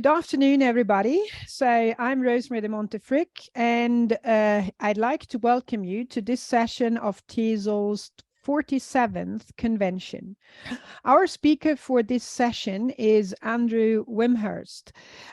Good afternoon, everybody. So I'm Rosemary de Montefrick, and I'd like to welcome you to this session of TESOL's 47th convention. Our speaker for this session is Andrew Wimhurst.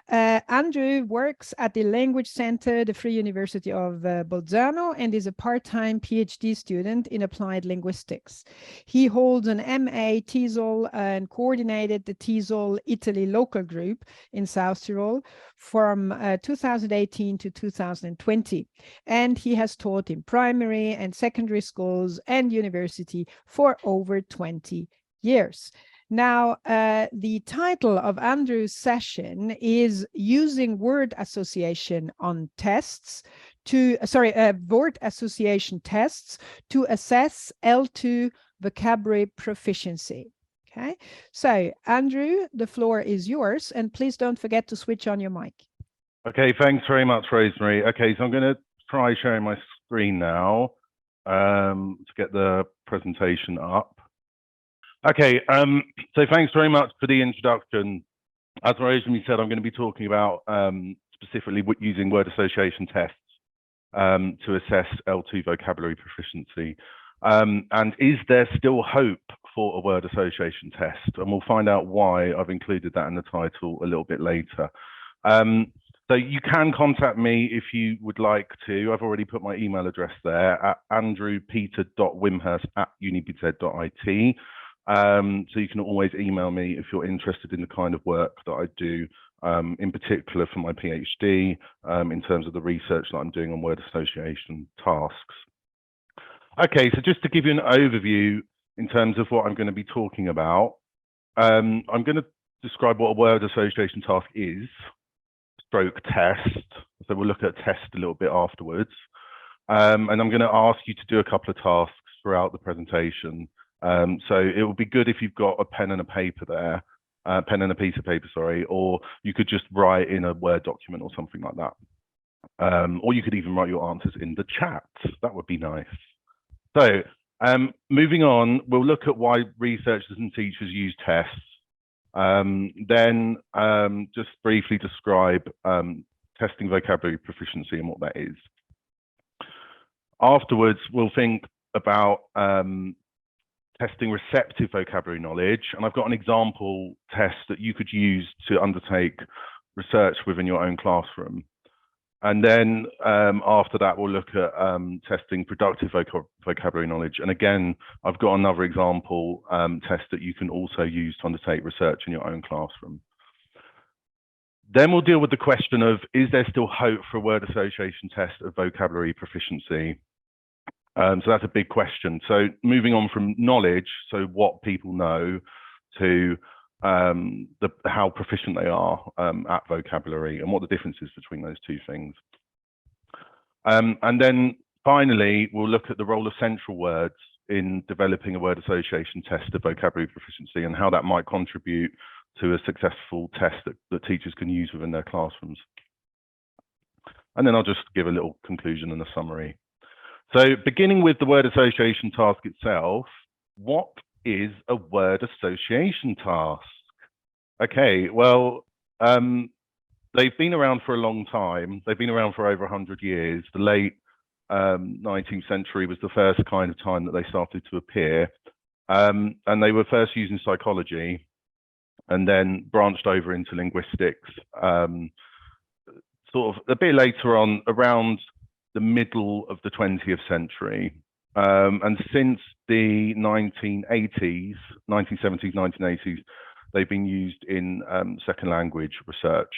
Andrew works at the Language Center, the Free University of Bolzano, and is a part-time PhD student in applied linguistics. He holds an MA TESOL and coordinated the TESOL Italy local group in South Tyrol from 2018 to 2020. And he has taught in primary and secondary schools and university for over 20 years. Now, the title of Andrew's session is Using Word Association on Tests to, word association tests to assess L2 vocabulary proficiency. Okay, so Andrew, the floor is yours, and please don't forget to switch on your mic. Okay, thanks very much, Rosemary. Okay, so I'm going to try sharing my screen now to get the presentation up. Okay, so thanks very much for the introduction. As Rosemary said, I'm going to be talking about specifically using word association tests to assess L2 vocabulary proficiency. And is there still hope for a word association test? And we'll find out why I've included that in the title a little bit later. So you can contact me if you would like to. I've already put my email address there at andrewpeter.wimhurst@unibz.it. So you can always email me if you're interested in the kind of work that I do, in particular for my PhD, in terms of the research that I'm doing on word association tasks. Okay, so just to give you an overview in terms of what I'm going to be talking about, I'm going to describe what a word association task is, stroke test. So we'll look at test a little bit afterwards. And I'm going to ask you to do a couple of tasks throughout the presentation. So it would be good if you've got a pen and a paper there, pen and a piece of paper, sorry, or you could just write in a Word document or something like that. Or you could even write your answers in the chat. That would be nice. So moving on, we'll look at why researchers and teachers use tests. Then just briefly describe testing vocabulary proficiency and what that is. Afterwards, we'll think about testing receptive vocabulary knowledge, and I've got an example test that you could use to undertake research within your own classroom. And then after that, we'll look at testing productive vocabulary knowledge. And again, I've got another example test that you can also use to undertake research in your own classroom. Then we'll deal with the question of, is there still hope for a word association test of vocabulary proficiency? So that's a big question. So moving on from knowledge, so what people know, to how proficient they are at vocabulary and what the difference is between those two things. And then finally, we'll look at the role of central words in developing a word association test of vocabulary proficiency and how that might contribute to a successful test that teachers can use within their classrooms. And then I'll just give a little conclusion and a summary. So beginning with the word association task itself, what is a word association task? Okay, well, they've been around for a long time. They've been around for over 100 years. The late 19th century was the first kind of time that they started to appear. And they were first used in psychology and then branched over into linguistics, sort of a bit later on, around the middle of the 20th century. And since the 1970s, 1980s, they've been used in second language research.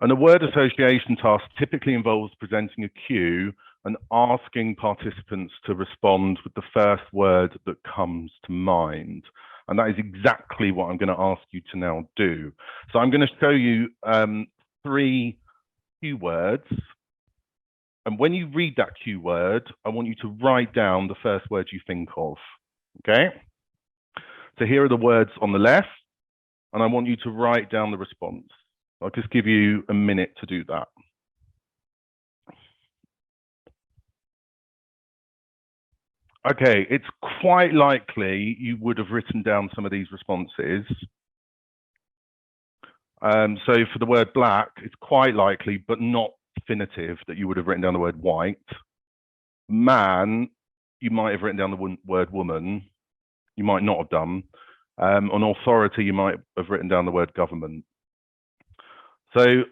And a word association task typically involves presenting a cue and asking participants to respond with the first word that comes to mind. And that is exactly what I'm going to ask you to now do. So I'm going to show you 3 cue words. And when you read that cue word, I want you to write down the first word you think of, okay? So here are the words on the left, and I want you to write down the response. I'll just give you a minute to do that. Okay, it's quite likely you would have written down some of these responses. So for the word black, it's quite likely, but not definitive, that you would have written down the word white. Man, you might have written down the word woman. You might not have done. On authority, you might have written down the word government. So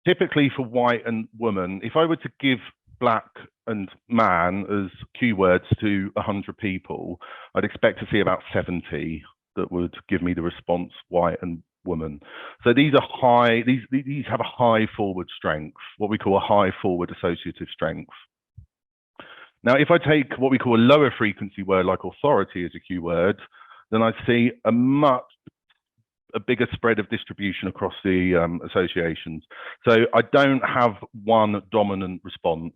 typically for white and woman, if I were to give black and man as keywords to 100 people, I'd expect to see about 70 that would give me the response white and woman. So these are high, these have a high forward strength, what we call a high forward associative strength. Now, if I take what we call a lower frequency word like authority as a keyword, then I see a bigger spread of distribution across the associations. So I don't have one dominant response.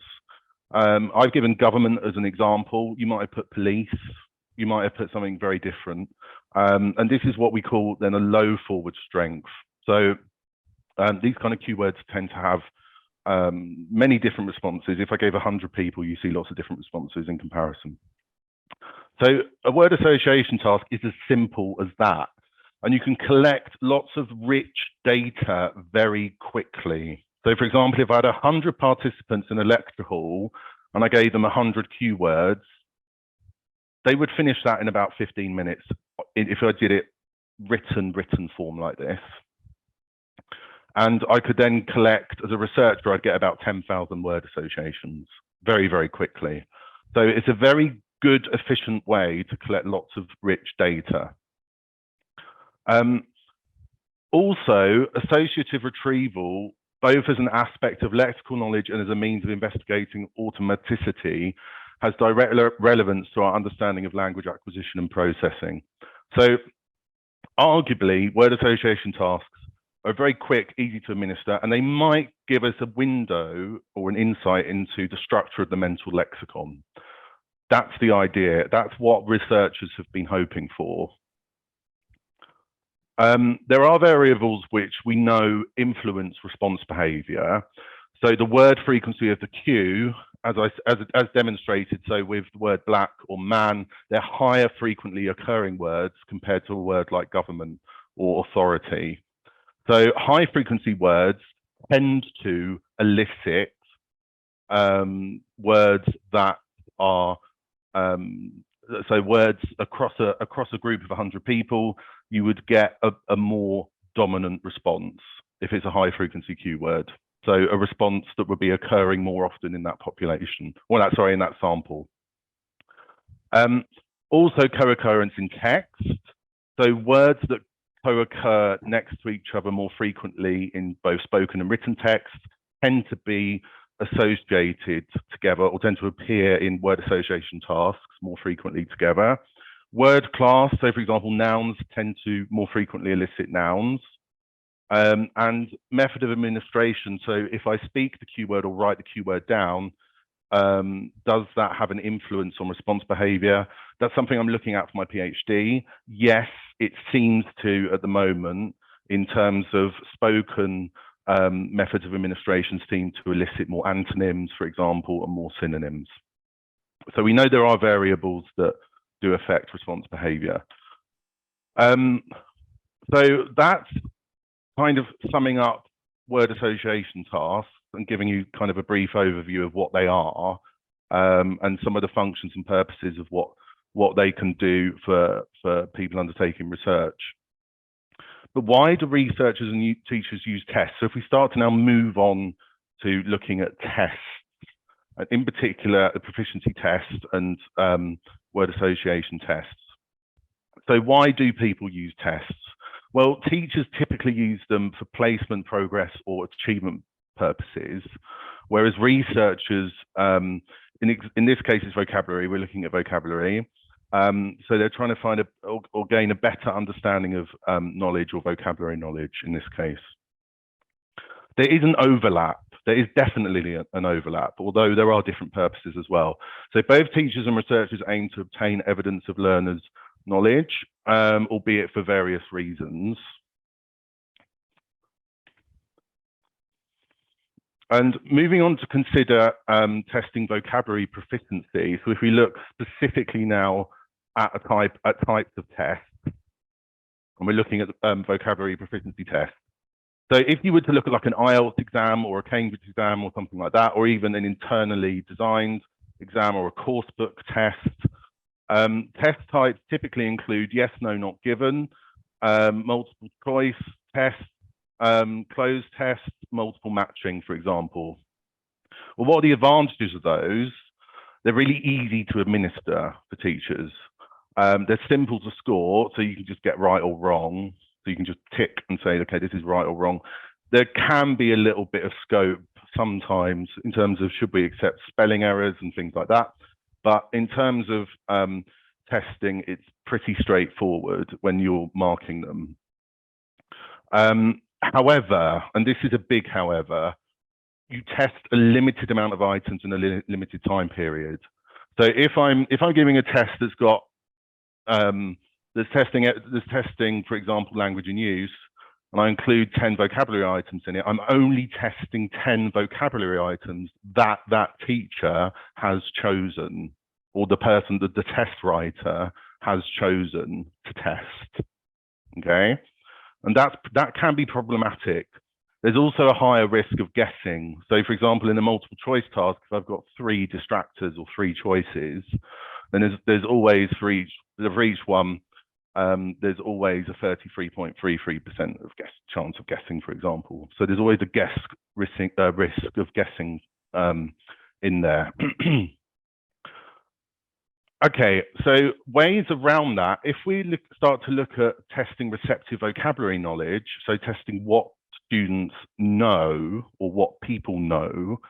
I've given government as an example. You might have put police. You might have put something very different. And this is what we call then a low forward strength. So these kind of keywords tend to have many different responses. If I gave 100 people, you see lots of different responses in comparison. So a word association task is as simple as that. And you can collect lots of rich data very quickly. So for example, if I had 100 participants in a lecture hall and I gave them 100 keywords, they would finish that in about 15 minutes if I did it written form like this. And I could then collect, as a researcher, I'd get about 10,000 word associations very, very quickly. So it's a very good, efficient way to collect lots of rich data. Also, associative retrieval, both as an aspect of lexical knowledge and as a means of investigating automaticity, has direct relevance to our understanding of language acquisition and processing. So arguably, word association tasks are very quick, easy to administer, and they might give us a window or an insight into the structure of the mental lexicon. That's the idea. That's what researchers have been hoping for. There are variables which we know influence response behavior. So the word frequency of the cue, as demonstrated, so with the word black or man, they're higher frequently occurring words compared to a word like government or authority. So high frequency words tend to elicit words that are, so words across a group of 100 people, you would get a more dominant response if it's a high frequency keyword. So a response that would be occurring more often in that population, well, in that sample. Also co-occurrence in text. So words that co-occur next to each other more frequently in both spoken and written text tend to be associated together or tend to appear in word association tasks more frequently together. Word class, so for example, nouns tend to more frequently elicit nouns. And method of administration, so if I speak the keyword or write the keyword down, does that have an influence on response behavior? That's something I'm looking at for my PhD. Yes, it seems to at the moment, in terms of spoken methods of administration, seem to elicit more antonyms, for example, and more synonyms. So we know there are variables that do affect response behavior. So that's kind of summing up word association tasks and giving you kind of a brief overview of what they are and some of the functions and purposes of what they can do for people undertaking research. But why do researchers and teachers use tests? So if we start to now move on to looking at tests, in particular the proficiency test and word association tests. So why do people use tests? Well, teachers typically use them for placement, progress, or achievement purposes, whereas researchers, in this case, it's vocabulary. We're looking at vocabulary. So they're trying to find or gain a better understanding of knowledge or vocabulary knowledge in this case. There is an overlap. There is definitely an overlap, although there are different purposes as well. So both teachers and researchers aim to obtain evidence of learners' knowledge, albeit for various reasons. And moving on to consider testing vocabulary proficiency. So if we look specifically now at types of tests, and we're looking at vocabulary proficiency tests. So if you were to look at like an IELTS exam or a Cambridge exam or something like that, or even an internally designed exam or a course book test, test types typically include yes, no, not given, multiple choice tests, closed tests, multiple matching, for example. Well, what are the advantages of those? They're really easy to administer for teachers. They're simple to score, so you can just get right or wrong. So you can just tick and say, okay, this is right or wrong. There can be a little bit of scope sometimes in terms of should we accept spelling errors and things like that. But in terms of testing, it's pretty straightforward when you're marking them. However, and this is a big however, you test a limited amount of items in a limited time period. So if I'm giving a test that's got there's testing, for example, language and use, and I include 10 vocabulary items in it, I'm only testing 10 vocabulary items that that teacher has chosen, or the person that the test writer has chosen to test. Okay, and that can be problematic. There's also a higher risk of guessing. So, for example, in a multiple choice task, if I've got 3 distractors or 3 choices, then there's always for each one, there's always a 33.33% of chance of guessing, for example. So there's always a risk of guessing in there. Okay, so ways around that, if we start to look at testing receptive vocabulary knowledge, so testing what students know or what people know,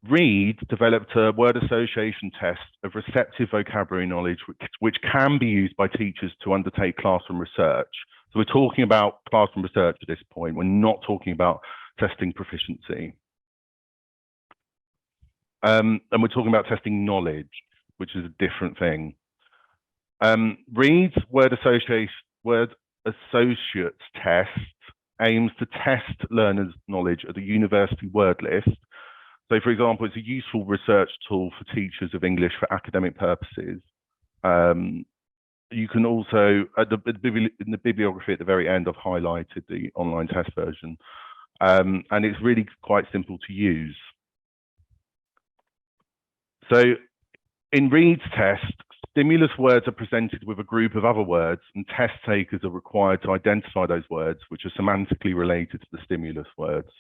Reed developed a word association test of receptive vocabulary knowledge, which can be used by teachers to undertake classroom research. So we're talking about classroom research at this point. We're not talking about testing proficiency. And we're talking about testing knowledge, which is a different thing. Reed's word associates test aims to test learners' knowledge of the university word list. So, for example, it's a useful research tool for teachers of English for academic purposes. You can also, in the bibliography at the very end, I've highlighted the online test version, and it's really quite simple to use. So, in Reed's test, stimulus words are presented with a group of other words, and test takers are required to identify those words, which are semantically related to the stimulus words.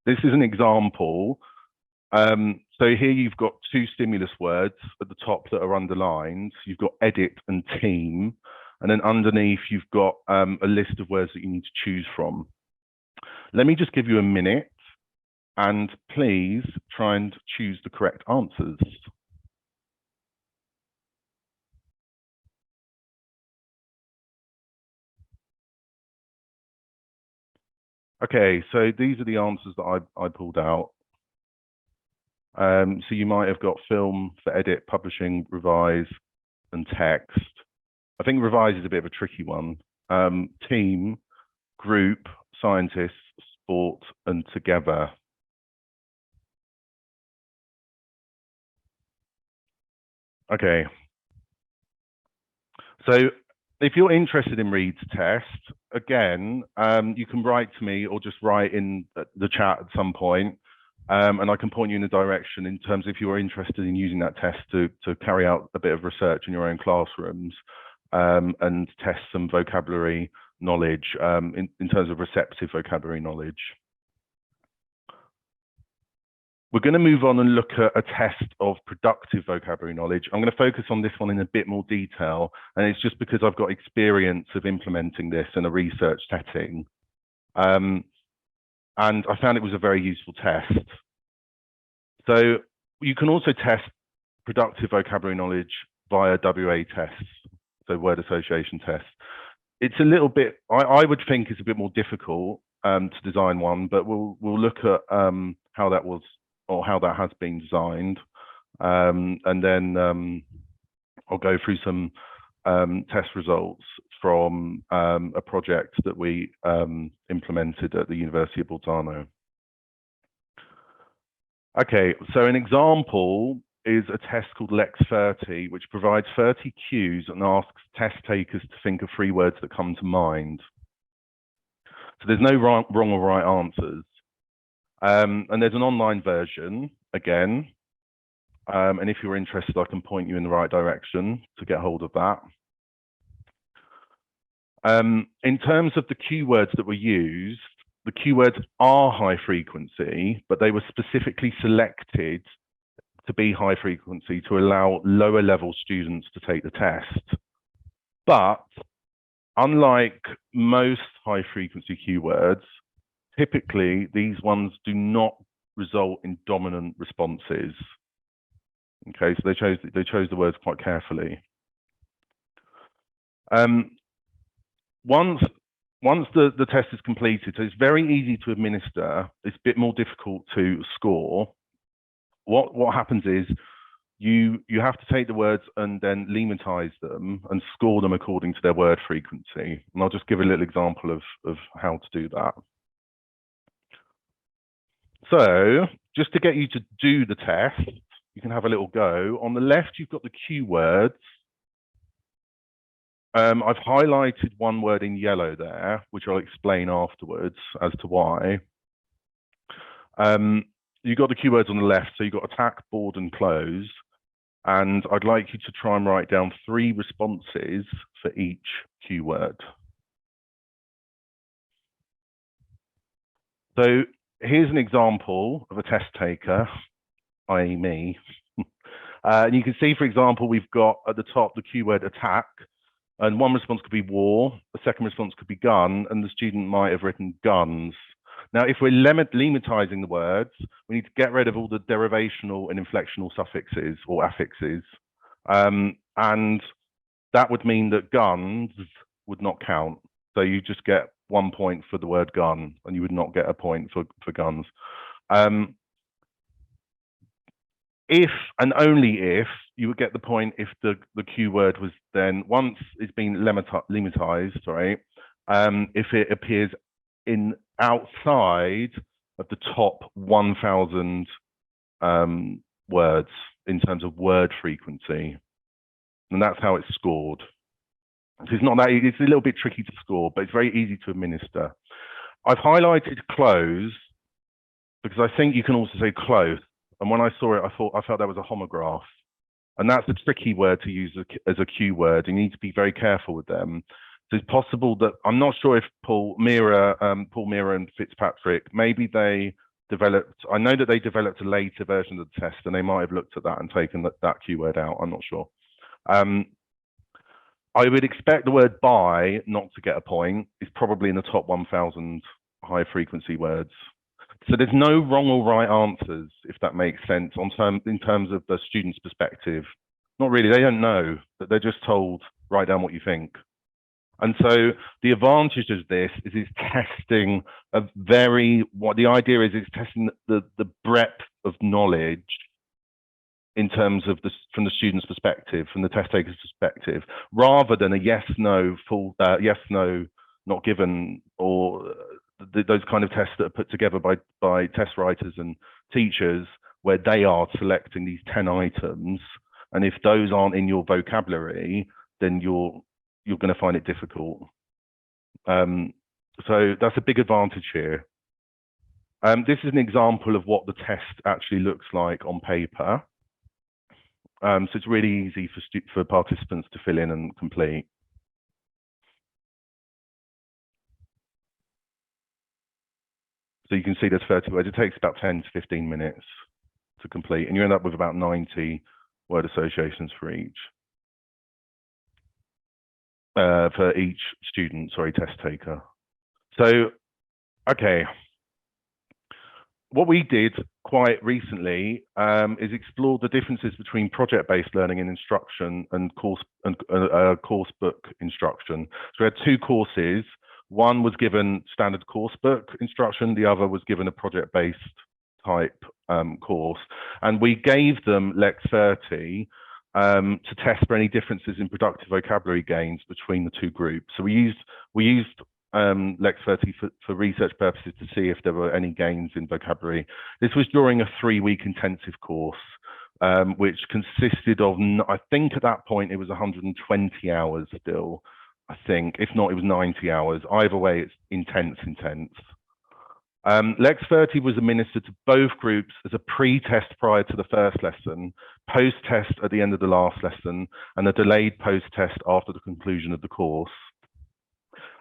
This is an example. So here you've got 2 stimulus words at the top that are underlined. You've got edit and team, and then underneath you've got a list of words that you need to choose from. Let me just give you a minute, and please try and choose the correct answers. Okay, so these are the answers that I pulled out. So you might have got film for edit, publishing, revise, and text. I think revise is a bit of a tricky one. Team, group, scientists, sport, and together. Okay. So if you're interested in Reed's test, again, you can write to me or just write in the chat at some point, and I can point you in a direction in terms of if you're interested in using that test to carry out a bit of research in your own classrooms and test some vocabulary knowledge in terms of receptive vocabulary knowledge. We're going to move on and look at a test of productive vocabulary knowledge. I'm going to focus on this one in a bit more detail, and it's just because I've got experience of implementing this in a research setting. And I found it was a very useful test. So you can also test productive vocabulary knowledge via WA tests, so word association tests. It's a little bit, I would think it's a bit more difficult to design one, but we'll look at how that was, or how that has been designed, and then I'll go through some test results from a project that we implemented at the University of Bolzano. Okay, so an example is a test called Lex 30, which provides 30 cues and asks test takers to think of 3 words that come to mind. So there's no wrong or right answers. And there's an online version again. And if you're interested, I can point you in the right direction to get hold of that. In terms of the keywords that were used, the keywords are high frequency, but they were specifically selected to be high frequency to allow lower level students to take the test. But unlike most high frequency keywords, typically these ones do not result in dominant responses. Okay, so they chose the words quite carefully. Once the test is completed, so it's very easy to administer, it's a bit more difficult to score. What happens is you have to take the words and then lematize them and score them according to their word frequency. And I'll just give a little example of how to do that. So just to get you to do the test, you can have a little go. On the left, you've got the keywords. I've highlighted one word in yellow there, which I'll explain afterwards as to why. You've got the keywords on the left, so you've got attack, board, and close. And I'd like you to try and write down 3 responses for each keyword. So here's an example of a test taker, i.e. me. And you can see, for example, we've got at the top the keyword attack, and one response could be war, the second response could be gun, and the student might have written guns. Now, if we're lemmatizing the words, we need to get rid of all the derivational and inflectional suffixes or affixes. And that would mean that guns would not count. So you just get 1 point for the word gun, and you would not get a point for guns. If and only if you would get the point if the keyword was then, once it's been lemmatized, sorry, if it appears in outside of the top 1,000 words in terms of word frequency, and that's how it's scored. So it's not that, it's a little bit tricky to score, but it's very easy to administer. I've highlighted close because I think you can also say close. And when I saw it, I felt that was a homograph. And that's a tricky word to use as a keyword. You need to be very careful with them. So it's possible that, I'm not sure if Paul Mira and Fitzpatrick, maybe they developed, I know that they developed a later version of the test and they might have looked at that and taken that keyword out. I'm not sure. I would expect the word by not to get a point. It's probably in the top 1,000 high frequency words. So there's no wrong or right answers, if that makes sense, in terms of the student's perspective. Not really, they don't know, but they're just told, write down what you think. And so the advantage of this is it's testing the idea is it's testing the breadth of knowledge in terms of from the student's perspective, from the test taker's perspective, rather than a yes, no, yes, no, not given, or those kind of tests that are put together by test writers and teachers, where they are selecting these 10 items. And if those aren't in your vocabulary, then you're going to find it difficult. So that's a big advantage here. This is an example of what the test actually looks like on paper. So it's really easy for participants to fill in and complete. So you can see there's 30 words. It takes about 10 to 15 minutes to complete, and you end up with about 90 word associations for each student, sorry, test taker. So, okay. What we did quite recently is explore the differences between project-based learning and instruction and course book instruction. So we had 2 courses. One was given standard course book instruction, the other was given a project-based type course. And we gave them Lex 30 to test for any differences in productive vocabulary gains between the 2 groups. So we used Lex 30 for research purposes to see if there were any gains in vocabulary. This was during a 3-week intensive course, which consisted of, I think at that point it was 120 hours still I think. If not, it was 90 hours. Either way, it's intense. Lex 30 was administered to both groups as a pre-test prior to the first lesson, post-test at the end of the last lesson, and a delayed post-test after the conclusion of the course.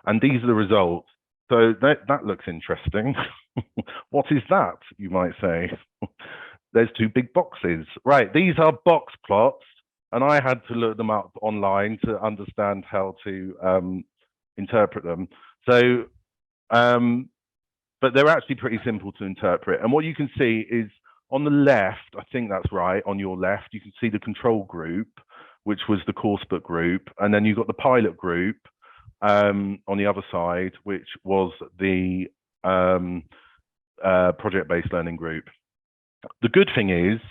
And these are the results. So that looks interesting. What is that, you might say? There's two big boxes. Right, these are box plots, and I had to look them up online to understand how to interpret them. So, but they're actually pretty simple to interpret. And what you can see is on the left, I think that's right, on your left, you can see the control group, which was the coursebook group. And then you've got the pilot group on the other side, which was the project-based learning group. The good thing is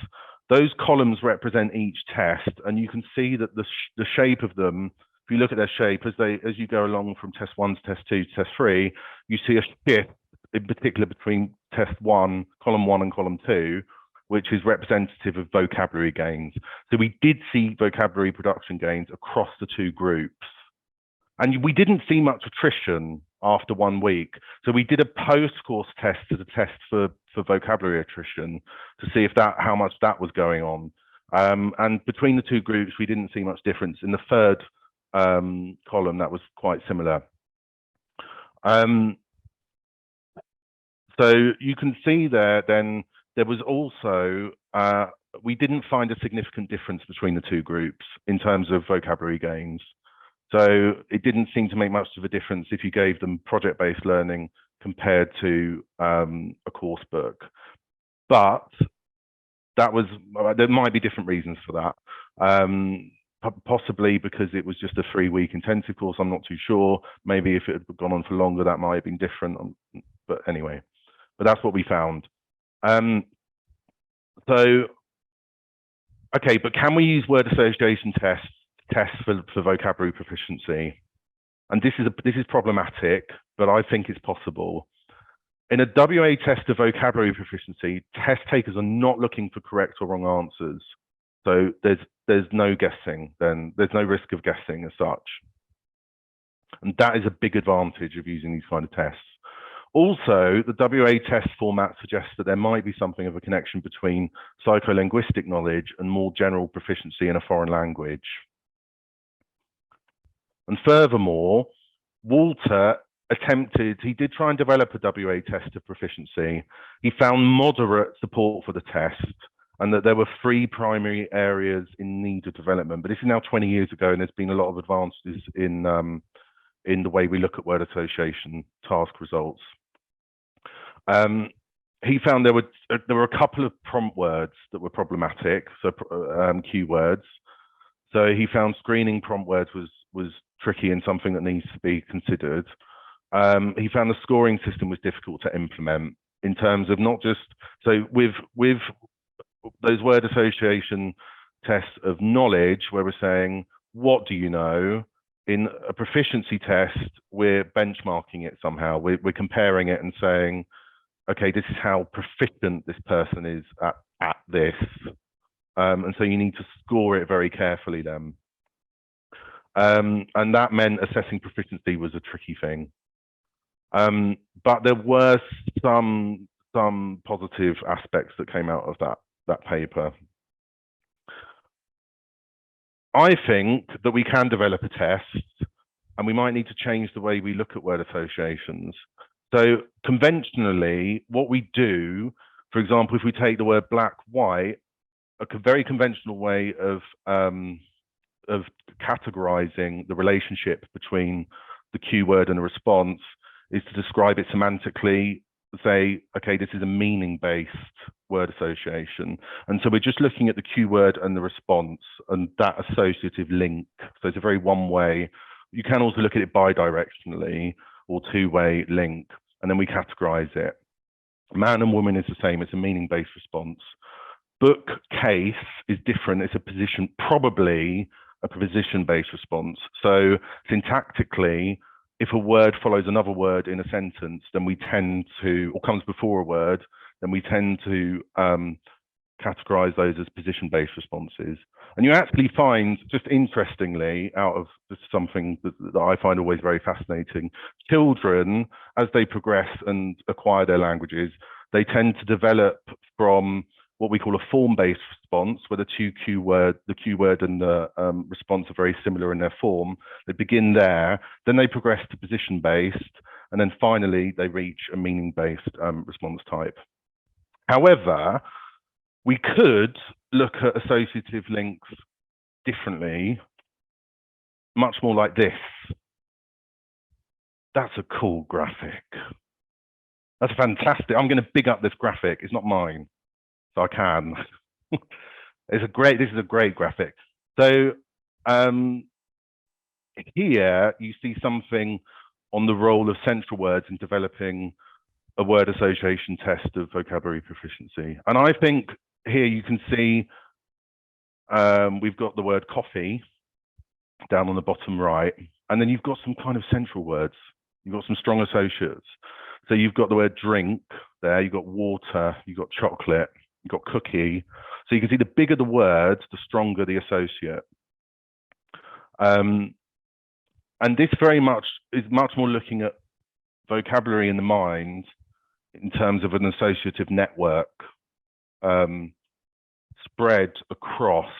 those columns represent each test, and you can see that the shape of them, if you look at their shape, as you go along from test 1 to test 2 to test 3, you see a shift in particular between test 1, column 1 and column 2, which is representative of vocabulary gains. So we did see vocabulary production gains across the two groups. And we didn't see much attrition after 1 week. So we did a post-course test as a test for vocabulary attrition to see if how much that was going on. And between the two groups, we didn't see much difference. In the third column, that was quite similar. So you can see then there was also, we didn't find a significant difference between the two groups in terms of vocabulary gains. So it didn't seem to make much of a difference if you gave them project-based learning compared to a course book. But there might be different reasons for that. Possibly because it was just a 3-week intensive course, I'm not too sure. Maybe if it had gone on for longer, that might have been different. But anyway, but that's what we found. So, okay, but can we use word association tests for vocabulary proficiency? And this is problematic, but I think it's possible. In a WA test of vocabulary proficiency, test takers are not looking for correct or wrong answers. So there's no guessing, then there's no risk of guessing as such. And that is a big advantage of using these kind of tests. Also, the WA test format suggests that there might be something of a connection between psycholinguistic knowledge and more general proficiency in a foreign language. And furthermore, Walter he did try and develop a WA test of proficiency. He found moderate support for the test and that there were 3 primary areas in need of development. But this is now 20 years ago, and there's been a lot of advances in the way we look at word association task results. He found there were a couple of prompt words that were problematic, so keywords. So he found screening prompt words was tricky and something that needs to be considered. He found the scoring system was difficult to implement in terms of not just, so with those word association tests of knowledge where we're saying, what do you know? In a proficiency test, we're benchmarking it somehow. We're comparing it and saying, okay, this is how proficient this person is at this. And so you need to score it very carefully then. And that meant assessing proficiency was a tricky thing. But there were some positive aspects that came out of that paper. I think that we can develop a test, and we might need to change the way we look at word associations. So conventionally, what we do, for example, if we take the word black, white, a very conventional way of categorizing the relationship between the cue word and the response is to describe it semantically, say, okay, this is a meaning-based word association. And so we're just looking at the cue word and the response and that associative link. So it's a very one-way. You can also look at it bidirectionally or two-way link, and then we categorize it. Man and woman is the same. It's a meaning-based response. Book case is different. It's a position, probably a position-based response. So syntactically, if a word follows another word in a sentence, then we tend to, or comes before a word, then we tend to categorize those as position-based responses. And you actually find, just interestingly, out of just something that I find always very fascinating, children, as they progress and acquire their languages, they tend to develop from what we call a form-based response, where the cue word and the response are very similar in their form. They begin there, then they progress to position-based, and then finally they reach a meaning-based response type. However, we could look at associative links differently, much more like this. That's a cool graphic. That's fantastic. I'm going to big up this graphic. It's not mine, so I can. This is a great graphic. So here you see something on the role of central words in developing a word association test of vocabulary proficiency. And I think here you can see we've got the word coffee down on the bottom right, and then you've got some kind of central words. You've got some strong associates. So you've got the word drink there, you've got water, you've got chocolate, you've got cookie. So you can see the bigger the word, the stronger the associate. And this very much is much more looking at vocabulary in the mind in terms of an associative network spread across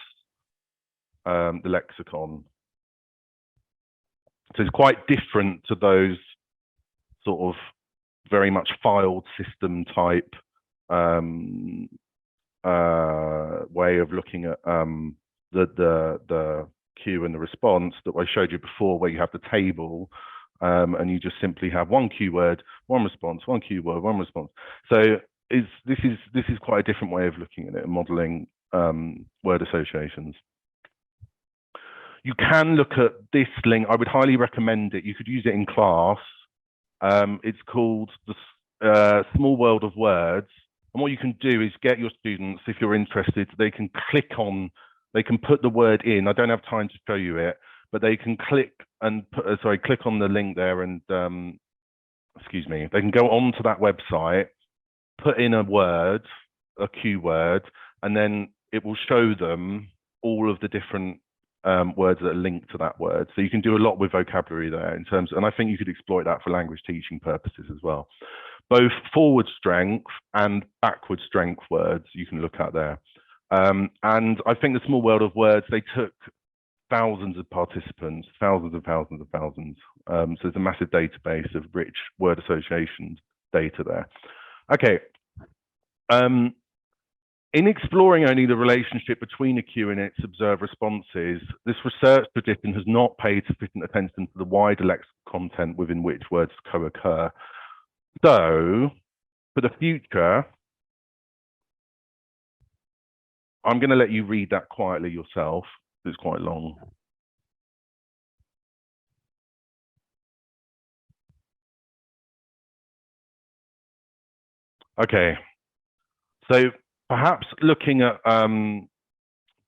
the lexicon. So it's quite different to those sort of very much filed system type way of looking at the cue and the response that I showed you before, where you have the table and you just simply have one cue word, one response, one cue word, one response. So this is quite a different way of looking at it and modeling word associations. You can look at this link. I would highly recommend it. You could use it in class. It's called the Small World of Words. And what you can do is get your students, if you're interested, they can click on, they can put the word in. I don't have time to show you it, but they can click and put, click on the link there and, excuse me, they can go onto that website, put in a word, a cue word, and then it will show them all of the different words that are linked to that word. So you can do a lot with vocabulary there in terms, and I think you could exploit that for language teaching purposes as well. Both forward strength and backward strength words you can look at there. And I think the Small World of Words, they took thousands of participants, thousands and thousands and thousands. So there's a massive database of rich word association data there. Okay. In exploring only the relationship between a cue and its observed responses, this research tradition has not paid sufficient attention to the wider lexical content within which words co-occur. So, for the future, I'm going to let you read that quietly yourself. It's quite long. Okay, so perhaps looking at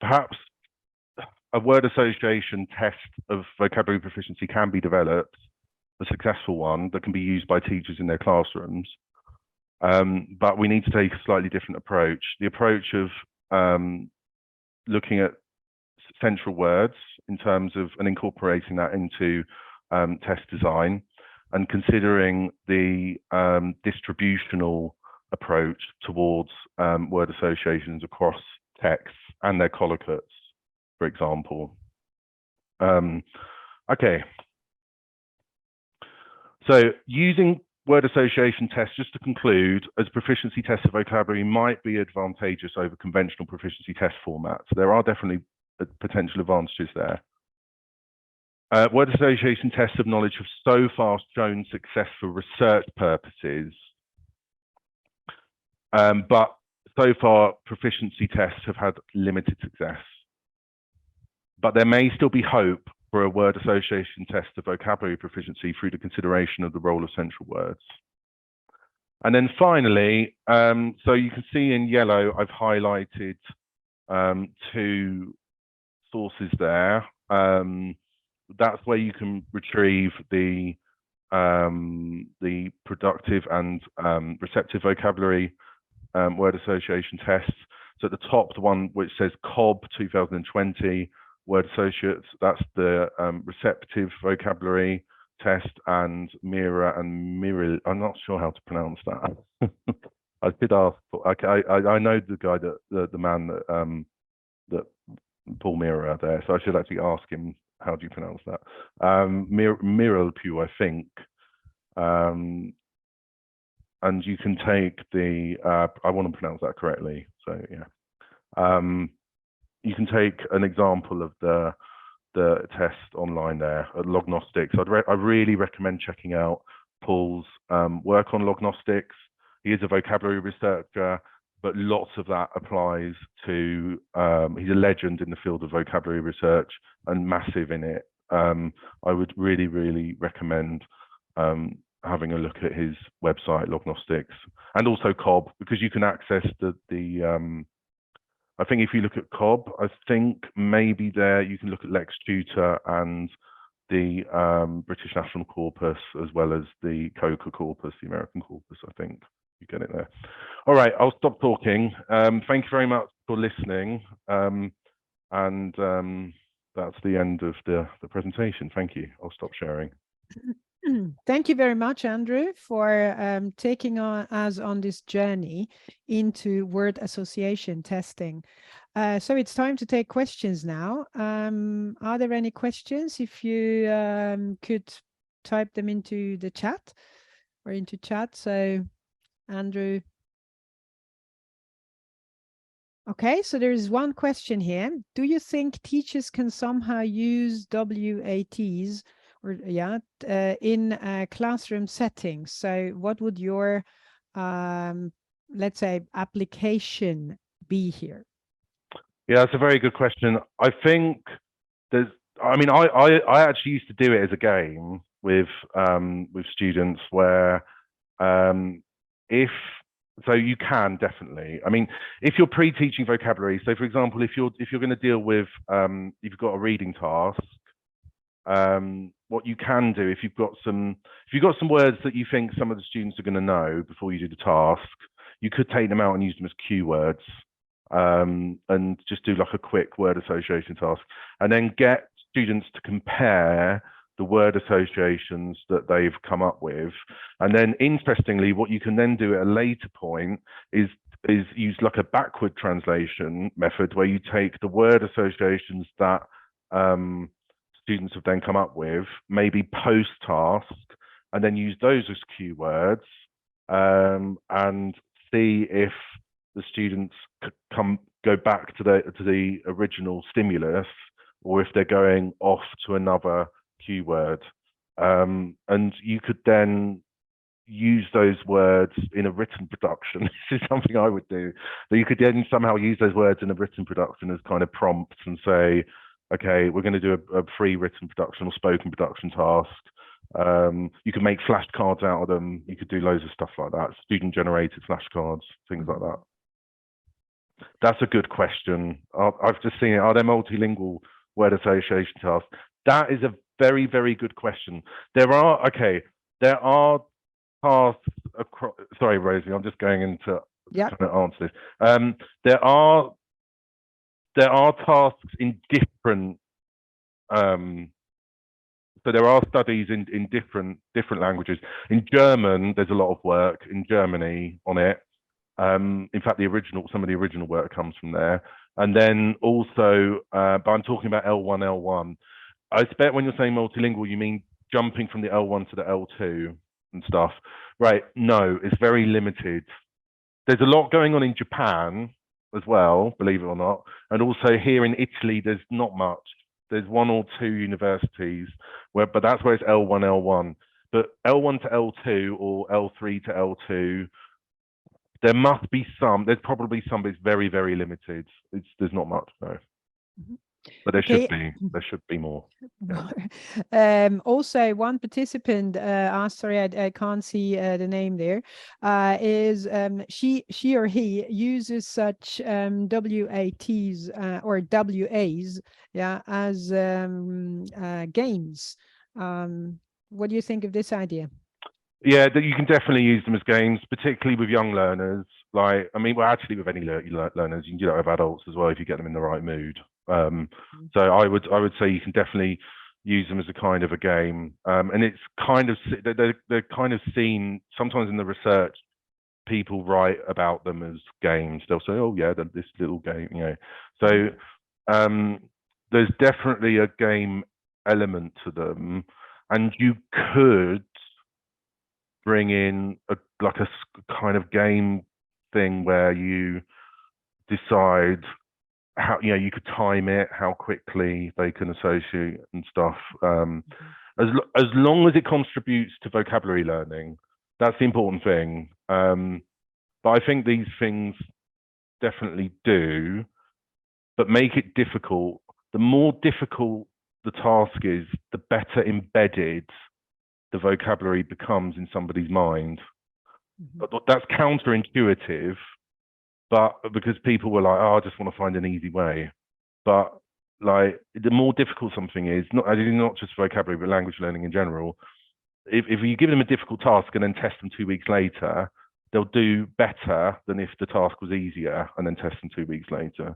perhaps a word association test of vocabulary proficiency can be developed, a successful one that can be used by teachers in their classrooms. But we need to take a slightly different approach. The approach of looking at central words in terms of and incorporating that into test design, and considering the distributional approach towards word associations across texts and their collocates, for example. Okay. So using word association tests, just to conclude, as proficiency tests of vocabulary might be advantageous over conventional proficiency test formats. There are definitely potential advantages there. Word association tests of knowledge have so far shown success for research purposes, but so far proficiency tests have had limited success. But there may still be hope for a word association test of vocabulary proficiency through the consideration of the role of central words. And then finally, so you can see in yellow, I've highlighted two sources there. That's where you can retrieve the productive and receptive vocabulary word association tests. So at the top, the one which says COB 2020 Word Associates, that's the receptive vocabulary test, and Mira and Miril. I'm not sure how to pronounce that. I did ask. I know the guy that the man that that Paul Mira there, so I should actually ask him how do you pronounce that. Mirilpu, I think. And you can take the. I want to pronounce that correctly. So yeah. You can take an example of the test online there at Lognostics. I really recommend checking out Paul's work on Lognostics. He is a vocabulary researcher, but lots of that applies to, he's a legend in the field of vocabulary research and massive in it. I would really, really recommend having a look at his website, Lognostics, and also COB, because you can access the I think if you look at COB, I think maybe there you can look at LexTutor and the British National Corpus, as well as the COCA Corpus, the American Corpus. I think you get it there. All right, I'll stop talking. Thank you very much for listening. And that's the end of the presentation. Thank you. I'll stop sharing. Thank you very much, Andrew, for taking us on this journey into word association testing. So it's time to take questions now. Are there any questions? If you could type them into the chat or into chat. So, Andrew. Okay, so there is one question here. Do you think teachers can somehow use WATs in classroom settings? So what would your, let's say, application be here? Yeah, that's a very good question. I think there's, I mean, I actually used to do it as a game with students where so you can definitely. I mean, if you're pre-teaching vocabulary, so for example, if you're going to deal with, you've got a reading task, what you can do if you've got some words that you think some of the students are going to know before you do the task, you could take them out and use them as keywords, and just do like a quick word association task, and then get students to compare the word associations that they've come up with. And then interestingly, what you can then do at a later point is use like a backward translation method, where you take the word associations that students have then come up with, maybe post task, and then use those as keywords, and see if the students go back to the original stimulus, or if they're going off to another keyword. And you could then use those words in a written production. This is something I would do. But you could then somehow use those words in a written production as kind of prompts and say, okay, we're going to do a free written production or spoken production task. You can make flashcards out of them. You could do loads of stuff like that. Student-generated flashcards, things like that. That's a good question. I've just seen it. Are there multilingual word association tasks? That is a very, very good question. There are tasks across. Sorry, Rosie, I'm just going into trying to answer this. There are tasks in different. So there are studies in different languages. In German, there's a lot of work in Germany on it. In fact, some of the original work comes from there. And then also, but I'm talking about L1, L1. I expect when you're saying multilingual, you mean jumping from the L1 to the L2 and stuff. Right, no, it's very limited. There's a lot going on in Japan as well, believe it or not. And also here in Italy, there's not much. There's 1 or 2 universities, but that's where it's L1, L1. But L1 to L2 or L3 to L2, there must be some. There's probably some, but it's very, very limited. There's not much, no. Mm-hmm. But there should be more. Also, one participant asked, sorry, I can't see the name there, is she or he uses such WATs or WAs, as games. What do you think of this idea? Yeah, that you can definitely use them as games, particularly with young learners. Like, I mean, well, actually, with any learners, you can do that with adults as well if you get them in the right mood. So I would say you can definitely use them as a kind of a game, and it's kind of they're kind of seen sometimes in the research. People write about them as games. They'll say, "Oh yeah, this little game," you know. So there's definitely a game element to them, and you could bring in a kind of game thing where you decide how, you know, you could time it, how quickly they can associate and stuff. As long as it contributes to vocabulary learning, that's the important thing. But I think these things definitely do, but make it difficult. The more difficult the task is, the better embedded the vocabulary becomes in somebody's mind. But that's counterintuitive, but because people were like, "Oh, I just want to find an easy way." But like, the more difficult something is, not just vocabulary, but language learning in general, if you give them a difficult task and then test them 2 weeks later, they'll do better than if the task was easier and then test them 2 weeks later,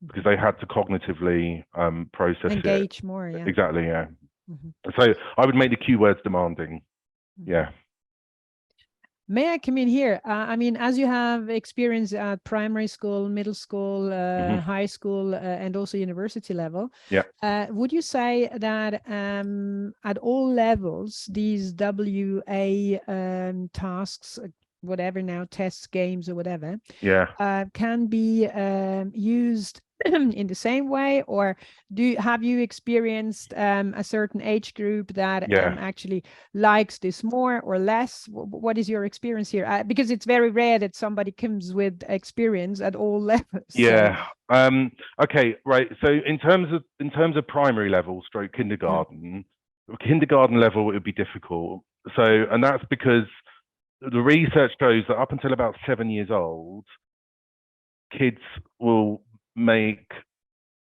because they had to cognitively process engage more. Yeah, exactly. Yeah. So I would make the cue words demanding. Yeah. May I come in here? I mean, as you have experience at primary school, middle school, high school, and also university level, would you say that at all levels, these WA tasks, whatever now, tests, games, or whatever, can be used in the same way, or have you experienced a certain age group that actually likes this more or less? What is your experience here? Because it's very rare that somebody comes with experience at all levels. Yeah. So. Okay. Right. So in terms of primary level, stroke kindergarten, kindergarten level, it would be difficult. So, and that's because the research shows that up until about 7 years old, kids will make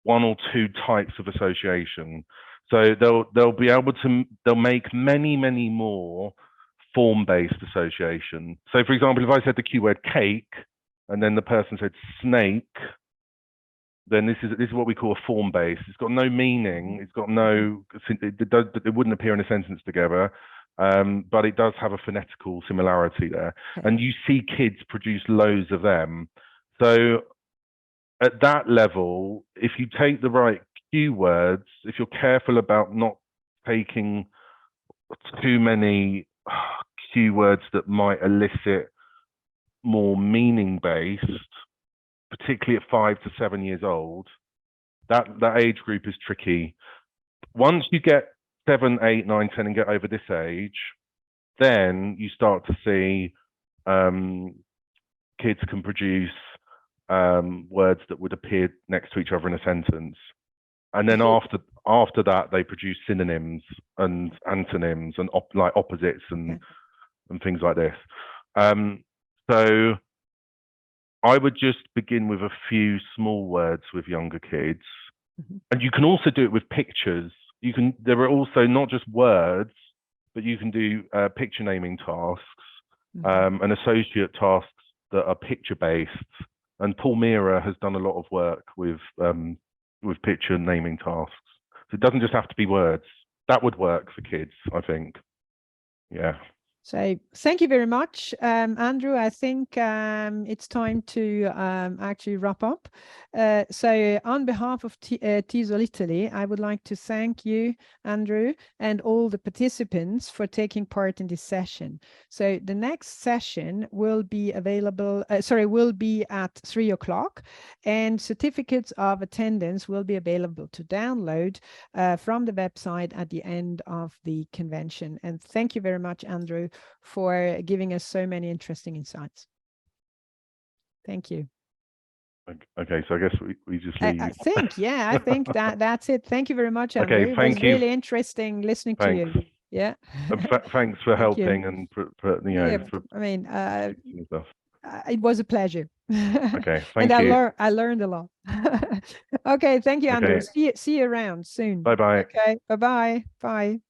one or two types of association. So they'll be able to, they'll make many more form-based association. So for example, if I said the keyword cake and then the person said snake, then this is what we call a form-based. It's got no meaning. It's got no, it wouldn't appear in a sentence together. But it does have a phonetical similarity there. And you see kids produce loads of them. So at that level, if you take the right cue words, if you're careful about not taking too many cue words that might elicit more meaning-based, particularly at 5 to 7 years old, that age group is tricky. Once you get 7, 8, 9, 10 and get over this age, then you start to see kids can produce words that would appear next to each other in a sentence. And then after that, they produce synonyms and antonyms and like opposites and things like this. So I would just begin with a few small words with younger kids. And you can also do it with pictures. There are also not just words, but you can do picture naming tasks and associate tasks that are picture based. And Paul Mira has done a lot of work with picture naming tasks. So it doesn't just have to be words. That would work for kids, I think. Yeah. So thank you very much, Andrew. I think it's time to actually wrap up. So on behalf of TESOL Italy, I would like to thank you, Andrew, and all the participants for taking part in this session. So the next session will be available, will be at 3 o'clock, and certificates of attendance will be available to download from the website at the end of the convention. And thank you very much, Andrew, for giving us so many interesting insights. Thank you. Okay, so I guess we just leave. I think that's it. Thank you very much, Andrew. Okay, thank you. It was really interesting listening to you. Yeah. Thanks for helping and it was a pleasure. Okay, thank you. And I learned a lot. Okay, thank you, Andrew. Okay. See you around soon. Bye-bye. Okay, bye-bye. Bye.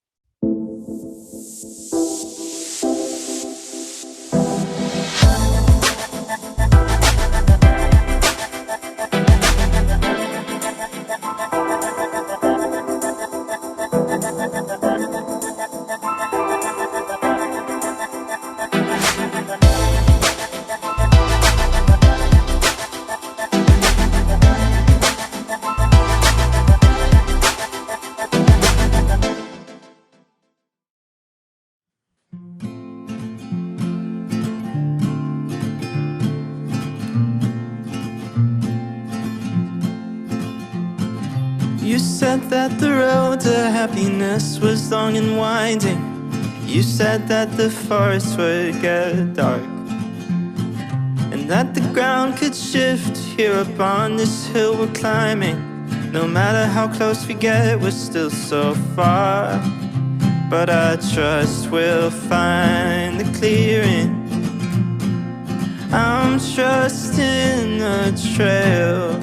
said that the road to happiness was long and winding. You said that the forest would get dark, and that the ground could shift here upon this hill we're climbing. No matter how close we get, we're still so far. But I trust we'll find the clearing. I'm trusting the trail.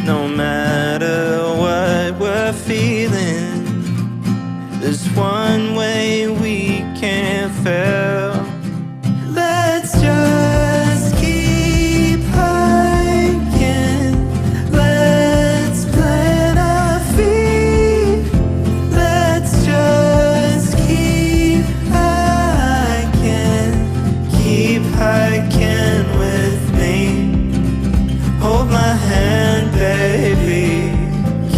No matter what we're feeling, there's one way we can't fail. Let's just keep hiking. Let's plant our feet. Let's just keep hiking. Keep hiking with me. Hold my hand, baby.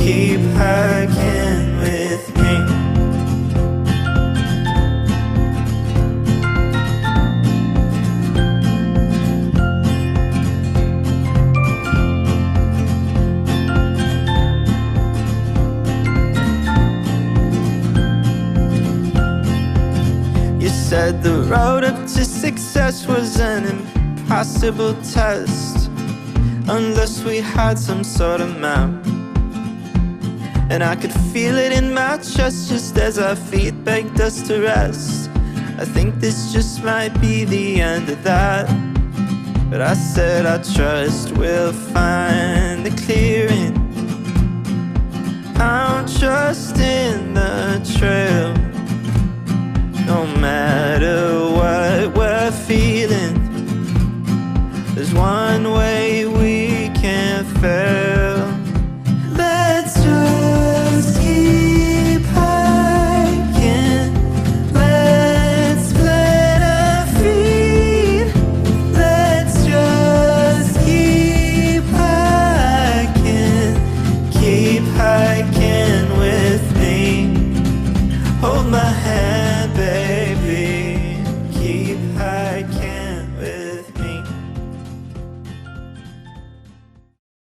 Keep hiking with me. You said the road up to success was an impossible test unless we had some sort of map. And I could feel it in my chest just as our feet begged us to rest. I think this just might be the end of that. But I said I trust we'll find the clearing. I'm trusting the trail. No matter what we're feeling, there's one way we can't fail. Let's just keep hiking. Let's plant our feet. Let's just keep hiking. Keep hiking with me. Hold my hand, baby. Keep hiking.